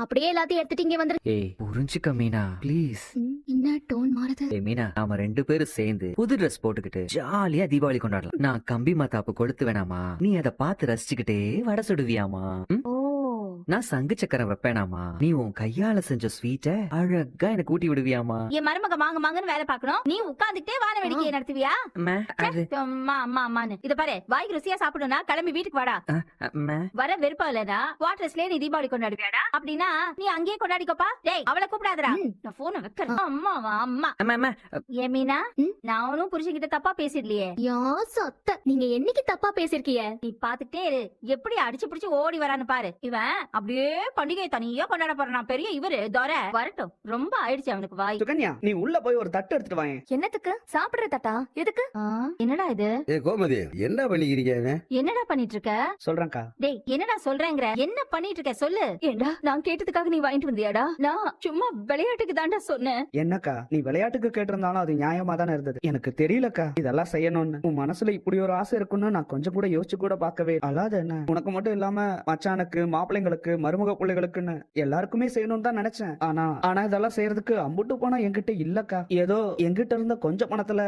அப்படியே எல்லாத்தையும் எடுத்துட்டு இங்க வந்துரு. ஏய் புரிஞ்சுக்க மீனா ப்ளீஸ். என்ன டோன் மாறுது? ஏய் மீனா, நாம 2 பேரும் சேர்ந்து புது ட்ரெஸ் போட்டுக்கிட்டு ஜாலியா தீபாவளி கொண்டாடலாம். நான் கம்பி மத்தாப்பு கொளுத்து வேணாமா, நீ அதை பார்த்து ரசிச்சுக்கிட்டே வடை சுடுவியாமா? ஓ, நான் சங்கு சக்கரம் வைப்பேனாமா, நீ உன் கையால செஞ்ச ஸ்வீட்ட அழகா எனக்கு ஊட்டி விடுவியாமா? என் மருமக மாங்க மாங்கன்னு வேலை பார்க்கணும், நீ உட்கார்ந்துட்டே வான வேடிக்கையை நடத்துவியா? அம்மா, அது அம்மா அம்மா அம்மான்னு இத பாரு, வாய்க்கு ருசியா சாப்பிடணும்னா கிளம்பி வீட்டுக்கு வாடா. அம்மா. வர விருப்பம் இல்லடா, குவார்டர்ஸ்லயே நீ தீபாவளி கொண்டாடுவியாடா? அப்படின்னா நீ அங்கேயே கொண்டாடிக்கோப்பா. டேய் அவளை கூப்பிடாதடா, நான் போனை வைக்கிறேன். அம்மா அம்மா அம்மா, அம்மா. ஏமீனா, நான் ஒன்னும் புருஷன்கிட்ட தப்பா பேசிடலையே. யா சொத்த, நீங்க என்னைக்கு தப்பா பேசிருக்கீங்க? நீ பாத்துக்கிட்டே இரு, எப்படி அடிச்சு பிடிச்சு ஓடி வரான்னு பாரு. இவன் அப்படியே பண்டிகை தனியா கொண்டாட போறான். பெரிய இவரு தோர வரட்டும், ரொம்ப ஆயிடுச்சு அவனுக்கு வாய். சுகன்யா, நீ உள்ள போய் ஒரு தட்டு எடுத்துட்டு வாங்க. என்னத்துக்கு? சாப்பிடுற தட்டா? எதுக்கு? என்னடா இது? ஏ கோமதி, என்ன பண்ணிக்கிறீங்க? என்னடா பண்ணிட்டு இருக்க? சொல்றேன்க்கா. டேய் என்னடா சொல்றேங்கிற, என்ன பண்ணிட்டு இருக்க சொல்லு. ஏண்டா நான் கேட்டதுக்காக நீ வாங்கிட்டு வந்தியாடா? நான் சும்மா விளையாட்டுக்கு தாண்டா சொன்னேன். என்னக்கா, நீ விளையாட்டுக்கு கேட்டிருந்தாலும் அது நியாயமா தானே இருந்தது. எனக்கு தெரியலக்கா இதெல்லாம் செய்யணும்னு. உன் மனசுல இப்படி ஒரு ஆசை இருக்குன்னு நான் கொஞ்சம் கூட யோசிச்சு கூட பார்க்கவே. அல்லாத என்ன, உனக்கு மட்டும் இல்லாம மச்சானுக்கு, மாப்பிள்ளைங்களுக்கு, மருமக பிள்ளைகளுக்குன்னு எல்லாருக்குமே செய்யணும்னு தான் நினைச்சேன். ஆனா இதெல்லாம் செய்யறதுக்கு அம்புட்டு போனா என்கிட்ட இல்லக்கா. ஏதோ என்கிட்ட இருந்த கொஞ்சம் பணத்துல